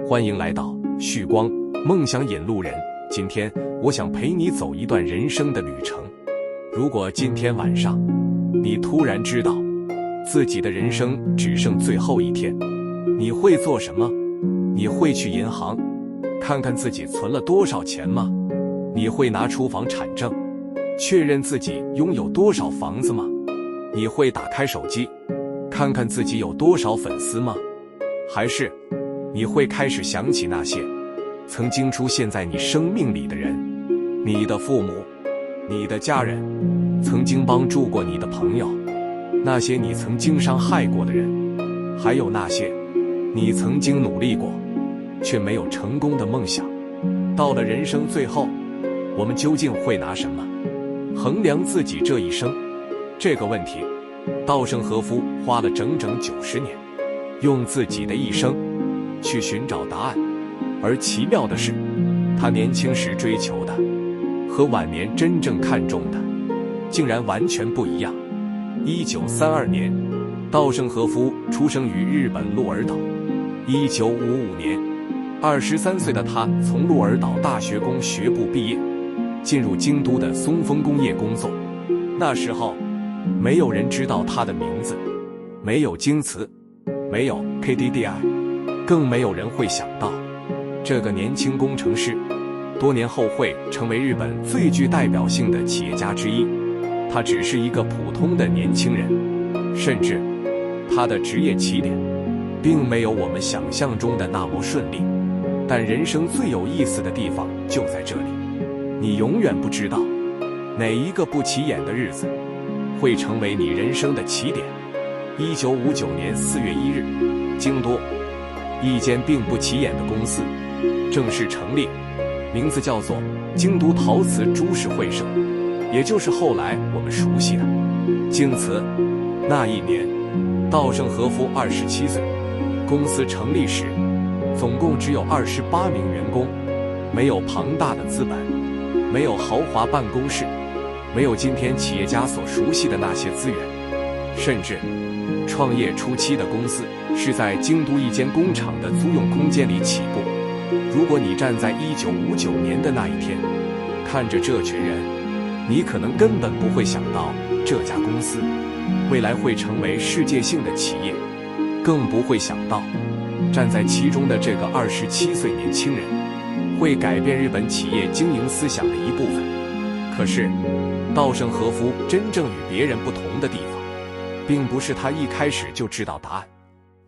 欢迎来到旭光梦想引路人。今天我想陪你走一段人生的旅程。如果今天晚上你突然知道自己的人生只剩最后一天，你会做什么？你会去银行看看自己存了多少钱吗？你会拿出房产证确认自己拥有多少房子吗？你会打开手机看看自己有多少粉丝吗？还是你会开始想起那些曾经出现在你生命里的人，你的父母，你的家人，曾经帮助过你的朋友，那些你曾经伤害过的人，还有那些你曾经努力过却没有成功的梦想。到了人生最后，我们究竟会拿什么衡量自己这一生？这个问题，稻盛和夫花了整整90年，用自己的一生去寻找答案。而奇妙的是，他年轻时追求的和晚年真正看重的竟然完全不一样。1932年，稻盛和夫出生于日本鹿儿岛。1955年，23岁的他从鹿儿岛大学工学部毕业，进入京都的松风工业工作。那时候没有人知道他的名字，没有京瓷，没有 KDDI， 更没有人会想到这个年轻工程师多年后会成为日本最具代表性的企业家之一。他只是一个普通的年轻人，甚至他的职业起点并没有我们想象中的那么顺利。但人生最有意思的地方就在这里，你永远不知道哪一个不起眼的日子会成为你人生的起点。1959年4月1日，京都一间并不起眼的公司正式成立，名字叫做京都陶瓷株式会社，也就是后来我们熟悉的京瓷。那一年，稻盛和夫27岁，公司成立时总共只有28名员工，没有庞大的资本，没有豪华办公室，没有今天企业家所熟悉的那些资源，甚至创业初期的公司是在京都一间工厂的租用空间里起步。如果你站在1959年的那一天，看着这群人，你可能根本不会想到这家公司未来会成为世界性的企业，更不会想到站在其中的这个27岁年轻人会改变日本企业经营思想的一部分。可是稻盛和夫真正与别人不同的地方，并不是他一开始就知道答案，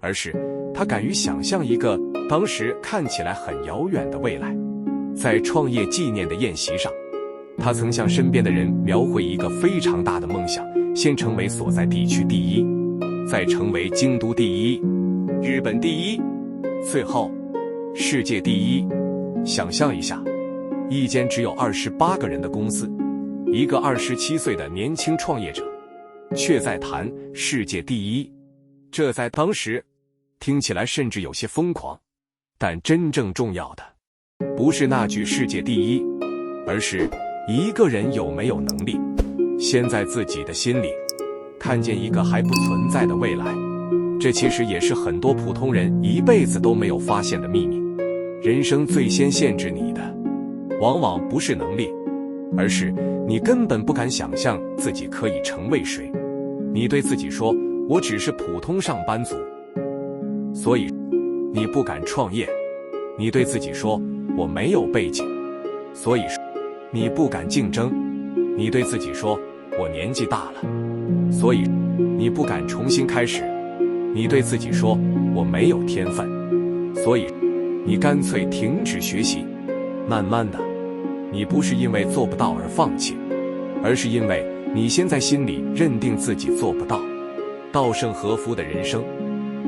而是他敢于想象一个当时看起来很遥远的未来。在创业纪念的宴席上，他曾向身边的人描绘一个非常大的梦想，先成为所在地区第一，再成为京都第一，日本第一，最后世界第一。想象一下，一间只有28个人的公司，一个27岁的年轻创业者却在谈世界第一，这在当时听起来甚至有些疯狂。但真正重要的不是那句世界第一，而是一个人有没有能力先在自己的心里看见一个还不存在的未来。这其实也是很多普通人一辈子都没有发现的秘密。人生最先限制你的往往不是能力，而是你根本不敢想象自己可以成为谁。你对自己说，我只是普通上班族，所以你不敢创业。你对自己说，我没有背景，所以你不敢竞争。你对自己说，我年纪大了，所以你不敢重新开始。你对自己说，我没有天分，所以你干脆停止学习。慢慢的，你不是因为做不到而放弃，而是因为你先在心里认定自己做不到。稻盛和夫的人生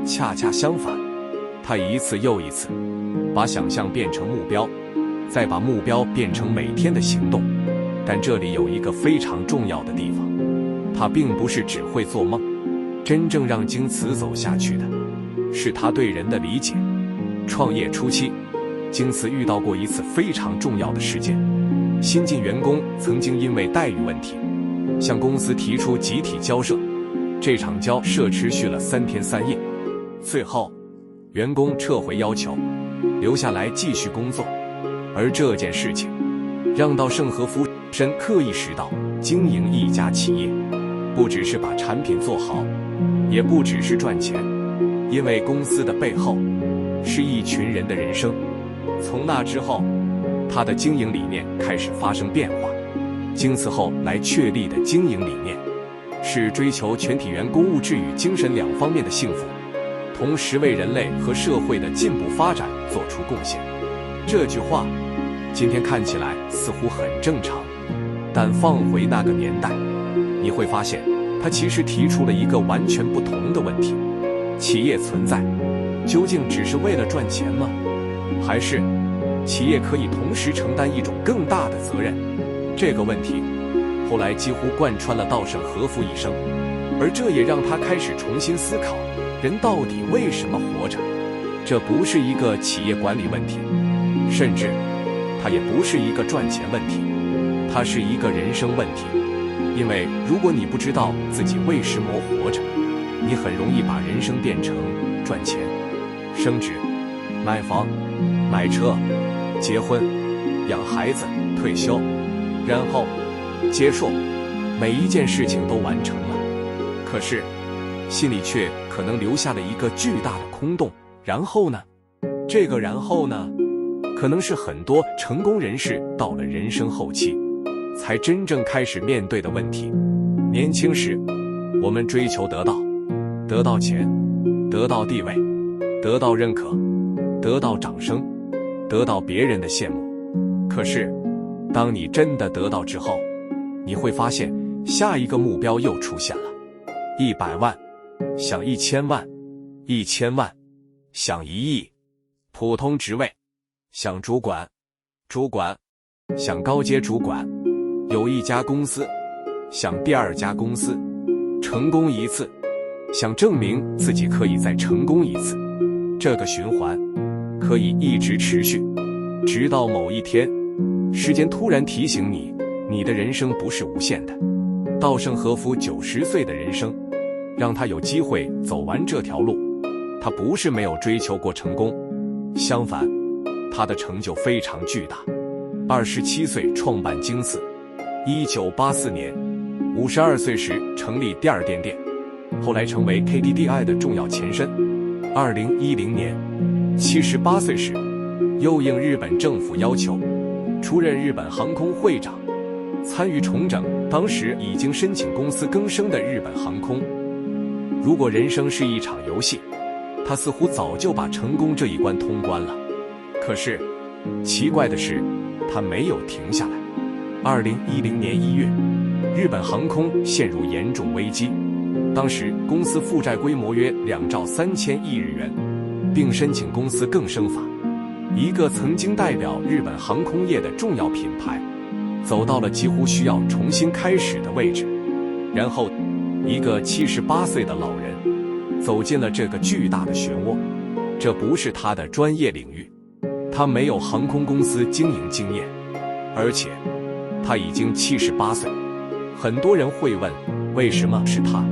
恰恰相反，他一次又一次把想象变成目标，再把目标变成每天的行动。但这里有一个非常重要的地方，他并不是只会做梦，真正让京瓷走下去的是他对人的理解。创业初期，京瓷遇到过一次非常重要的事件，新进员工曾经因为待遇问题向公司提出集体交涉，这场交涉持续了3天3夜，最后员工撤回要求，留下来继续工作。而这件事情让稻盛和夫深刻意识到，经营一家企业不只是把产品做好，也不只是赚钱，因为公司的背后是一群人的人生。从那之后，他的经营理念开始发生变化。经此后来确立的经营理念是追求全体员工物质与精神两方面的幸福，同时为人类和社会的进步发展做出贡献。这句话今天看起来似乎很正常，但放回那个年代，你会发现他其实提出了一个完全不同的问题：企业存在究竟只是为了赚钱吗？还是企业可以同时承担一种更大的责任？这个问题后来几乎贯穿了稻盛和夫一生，而这也让他开始重新思考人到底为什么活着。这不是一个企业管理问题，甚至它也不是一个赚钱问题，它是一个人生问题。因为如果你不知道自己为什么活着，你很容易把人生变成赚钱、升职、买房、买车、结婚、养孩子、退休，然后结束，每一件事情都完成了，可是心里却可能留下了一个巨大的空洞。然后呢？这个然后呢，可能是很多成功人士到了人生后期才真正开始面对的问题。年轻时，我们追求得到钱，得到地位，得到认可，得到掌声，得到别人的羡慕。可是当你真的得到之后，你会发现下一个目标又出现了：100万，想1000万，1000万，想1亿；普通职位，想主管，想高阶主管；有一家公司，想第2家公司；成功一次，想证明自己可以再成功一次。这个循环可以一直持续，直到某一天，时间突然提醒你，你的人生不是无限的。稻盛和夫90岁的人生让他有机会走完这条路。他不是没有追求过成功，相反，他的成就非常巨大。27岁创办京瓷，1984年52岁时成立第2店店，后来成为 KDDI 的重要前身。2010年78岁时，又应日本政府要求出任日本航空会长，参与重整当时已经申请公司更生的日本航空。如果人生是一场游戏，他似乎早就把成功这一关通关了。可是奇怪的是，他没有停下来。2010年1月，日本航空陷入严重危机，当时公司负债规模约2兆3000亿日元，并申请公司更生法，一个曾经代表日本航空业的重要品牌走到了几乎需要重新开始的位置。然后一个78岁的老人走进了这个巨大的漩涡。这不是他的专业领域，他没有航空公司经营经验，而且他已经78岁。很多人会问，为什么是他？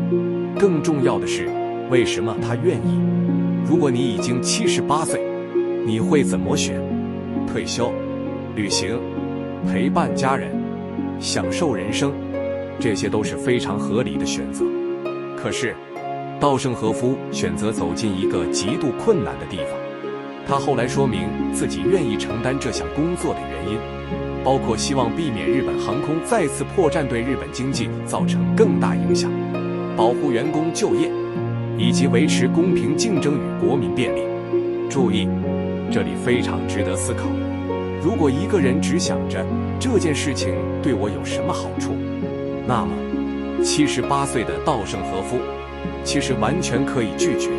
更重要的是，为什么他愿意？如果你已经78岁，你会怎么选？退休、旅行、陪伴家人、享受人生，这些都是非常合理的选择。可是稻盛和夫选择走进一个极度困难的地方。他后来说明自己愿意承担这项工作的原因，包括希望避免日本航空再次破产对日本经济造成更大影响，保护员工就业，以及维持公平竞争与国民便利。注意，这里非常值得思考。如果一个人只想着这件事情对我有什么好处，那么78岁的稻盛和夫其实完全可以拒绝。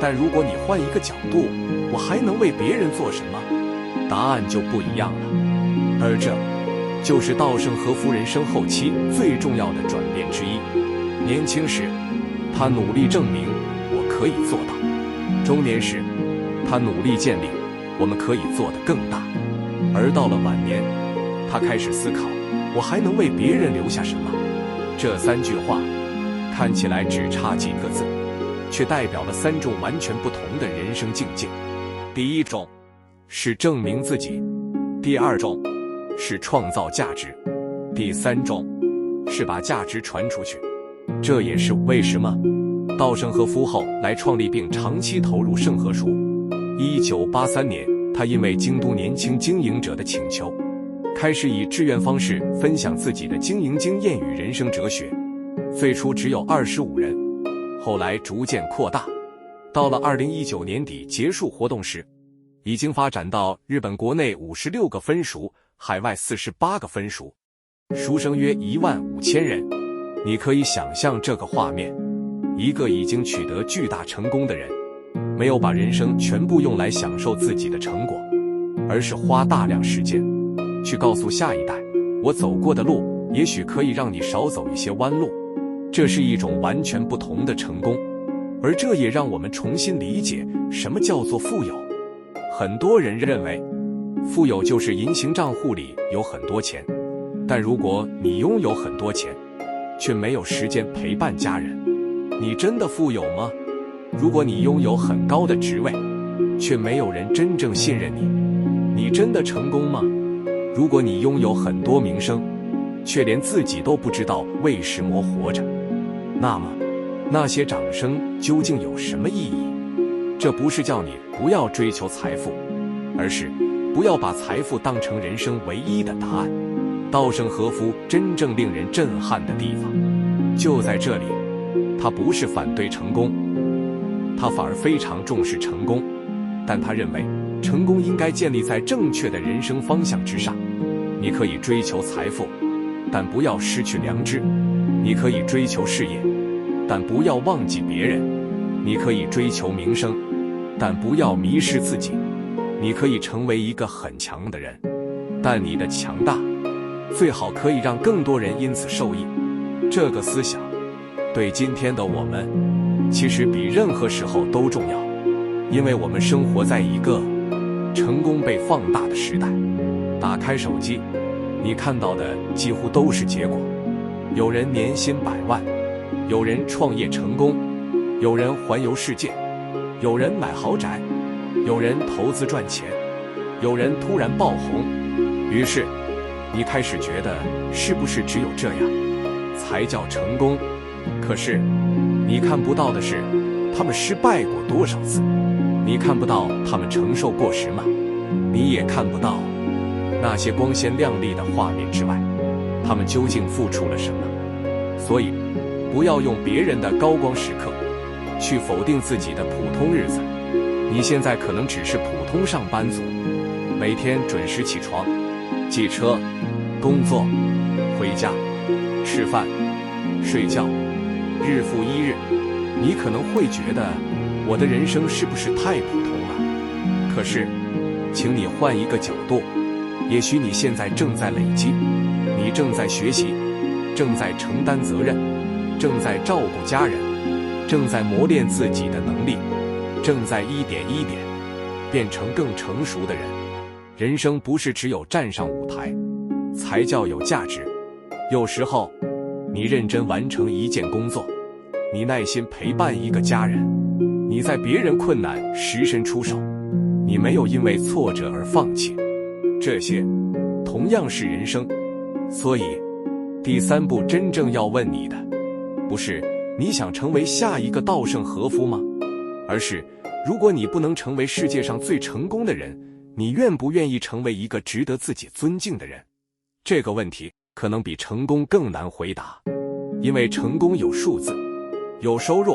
但如果你换一个角度，我还能为别人做什么？答案就不一样了。而这就是稻盛和夫人生后期最重要的转变之一。年轻时，他努力证明我可以做到；中年时，他努力建立我们可以做得更大；而到了晚年，他开始思考我还能为别人留下什么。这3句话看起来只差几个字，却代表了3种完全不同的人生境界。第一种，是证明自己；第二种是创造价值；第三种是把价值传出去。这也是为什么稻盛和夫后来创立并长期投入盛和书。1983年，他因为京都年轻经营者的请求，开始以志愿方式分享自己的经营经验与人生哲学。最初只有25人，后来逐渐扩大，到了2019年底结束活动时，已经发展到日本国内56个分属，海外48个分属，书生约15000人。你可以想象这个画面，一个已经取得巨大成功的人，没有把人生全部用来享受自己的成果，而是花大量时间去告诉下一代，我走过的路也许可以让你少走一些弯路。这是一种完全不同的成功，而这也让我们重新理解什么叫做富有。很多人认为富有就是银行账户里有很多钱，但如果你拥有很多钱，却没有时间陪伴家人，你真的富有吗？如果你拥有很高的职位，却没有人真正信任你，你真的成功吗？如果你拥有很多名声，却连自己都不知道为什么活着，那么那些掌声究竟有什么意义？这不是叫你不要追求财富，而是不要把财富当成人生唯一的答案。稻盛和夫真正令人震撼的地方就在这里，他不是反对成功，他反而非常重视成功，但他认为成功应该建立在正确的人生方向之上。你可以追求财富，但不要失去良知；你可以追求事业，但不要忘记别人；你可以追求名声，但不要迷失自己；你可以成为一个很强的人，但你的强大最好可以让更多人因此受益。这个思想对今天的我们其实比任何时候都重要，因为我们生活在一个成功被放大的时代。打开手机，你看到的几乎都是结果。有人年薪100万，有人创业成功，有人环游世界，有人买豪宅，有人投资赚钱，有人突然爆红。于是你开始觉得，是不是只有这样才叫成功？可是你看不到的是，他们失败过多少次，你看不到他们承受过什么，你也看不到那些光鲜亮丽的画面之外，他们究竟付出了什么。所以不要用别人的高光时刻去否定自己的普通日子。你现在可能只是普通上班族，每天准时起床、挤车、工作、回家、吃饭、睡觉，日复一日。你可能会觉得，我的人生是不是太普通了？可是请你换一个角度，也许你现在正在累积，你正在学习，正在承担责任，正在照顾家人，正在磨练自己的能力，正在一点一点变成更成熟的人。人生不是只有站上舞台才叫有价值，有时候你认真完成一件工作，你耐心陪伴一个家人，你在别人困难时伸出手，你没有因为挫折而放弃，这些同样是人生。所以第三步真正要问你的，不是你想成为下一个稻盛和夫吗？而是如果你不能成为世界上最成功的人，你愿不愿意成为一个值得自己尊敬的人？这个问题可能比成功更难回答，因为成功有数字，有收入，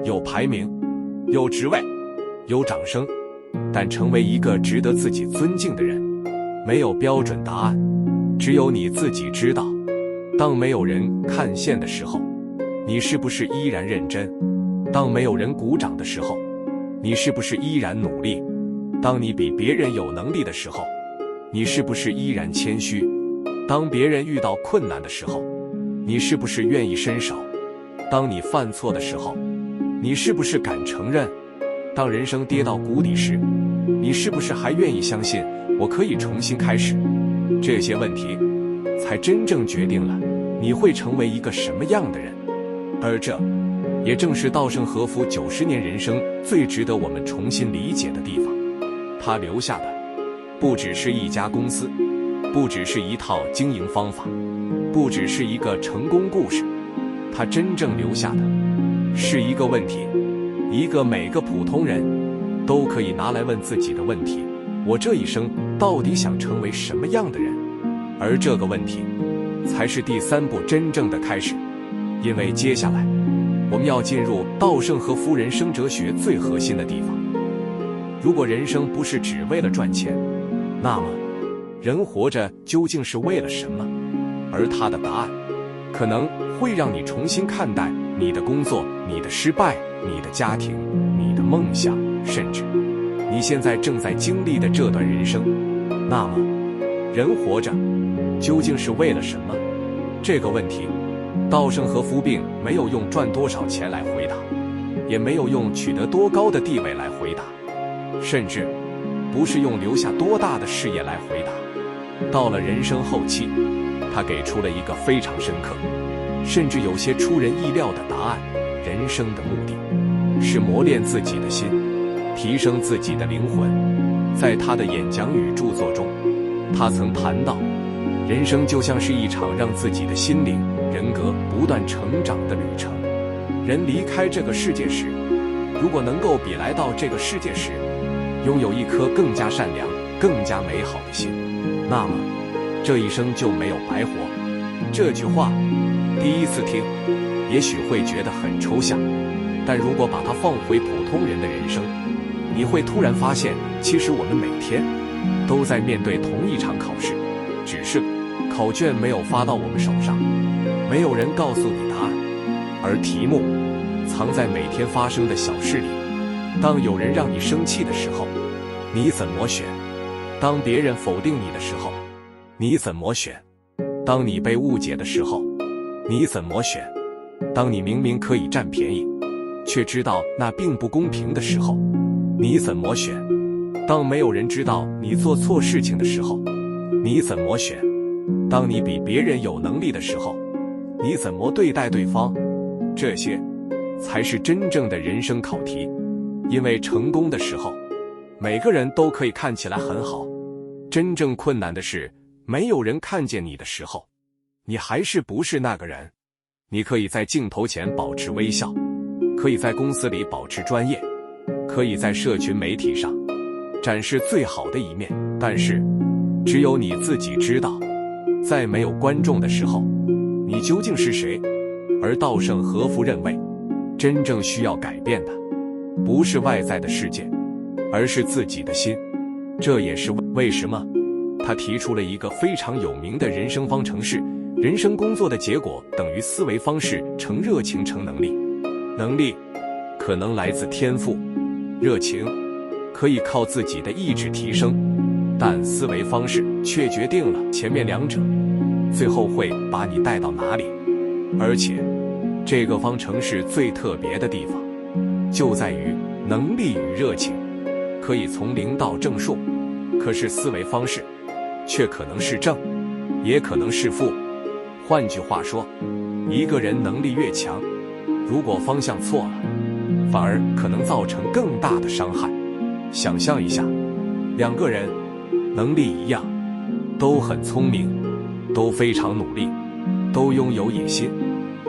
有排名，有职位，有掌声，但成为一个值得自己尊敬的人，没有标准答案，只有你自己知道。当没有人看线的时候，你是不是依然认真？当没有人鼓掌的时候，你是不是依然努力？当你比别人有能力的时候，你是不是依然谦虚？当别人遇到困难的时候，你是不是愿意伸手？当你犯错的时候，你是不是敢承认？当人生跌到谷底时，你是不是还愿意相信我可以重新开始？这些问题才真正决定了你会成为一个什么样的人。而这也正是稻盛和夫90年人生最值得我们重新理解的地方。他留下的不只是一家公司，不只是一套经营方法，不只是一个成功故事，它真正留下的是一个问题，一个每个普通人都可以拿来问自己的问题：我这一生到底想成为什么样的人？而这个问题才是第3步真正的开始，因为接下来我们要进入稻盛和夫人生哲学最核心的地方。如果人生不是只为了赚钱，那么人活着究竟是为了什么？而他的答案可能会让你重新看待你的工作、你的失败、你的家庭、你的梦想，甚至你现在正在经历的这段人生。那么人活着究竟是为了什么？这个问题稻盛和夫并没有用赚多少钱来回答，也没有用取得多高的地位来回答，甚至不是用留下多大的事业来回答。到了人生后期，他给出了一个非常深刻，甚至有些出人意料的答案：人生的目的是磨练自己的心，提升自己的灵魂。在他的演讲与著作中，他曾谈到，人生就像是一场让自己的心灵、人格不断成长的旅程。人离开这个世界时，如果能够比来到这个世界时拥有一颗更加善良、更加美好的心，那么这一生就没有白活。这句话第一次听也许会觉得很抽象，但如果把它放回普通人的人生，你会突然发现，其实我们每天都在面对同一场考试，只是考卷没有发到我们手上，没有人告诉你答案，而题目藏在每天发生的小事里。当有人让你生气的时候，你怎么选？当别人否定你的时候，你怎么选？当你被误解的时候，你怎么选？当你明明可以占便宜，却知道那并不公平的时候，你怎么选？当没有人知道你做错事情的时候，你怎么选？当你比别人有能力的时候，你怎么对待对方？这些才是真正的人生考题。因为成功的时候，每个人都可以看起来很好，真正困难的是，没有人看见你的时候，你还是不是那个人。你可以在镜头前保持微笑，可以在公司里保持专业，可以在社群媒体上展示最好的一面，但是只有你自己知道，在没有观众的时候，你究竟是谁。而稻盛和夫认为，真正需要改变的不是外在的世界，而是自己的心。这也是为什么他提出了一个非常有名的人生方程式：人生工作的结果等于思维方式乘热情乘能力。能力可能来自天赋，热情可以靠自己的意志提升，但思维方式却决定了前面两者最后会把你带到哪里。而且这个方程式最特别的地方就在于，能力与热情可以从0到正数，可是思维方式却可能是正，也可能是负。换句话说，一个人能力越强，如果方向错了，反而可能造成更大的伤害。想象一下，两个人能力一样，都很聪明，都非常努力，都拥有野心。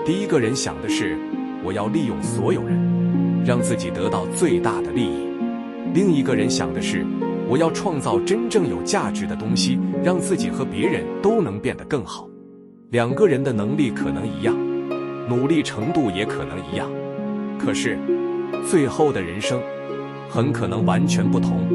第一个人想的是，我要利用所有人，让自己得到最大的利益。另一个人想的是，我要创造真正有价值的东西，让自己和别人都能变得更好。两个人的能力可能一样，努力程度也可能一样，可是最后的人生很可能完全不同。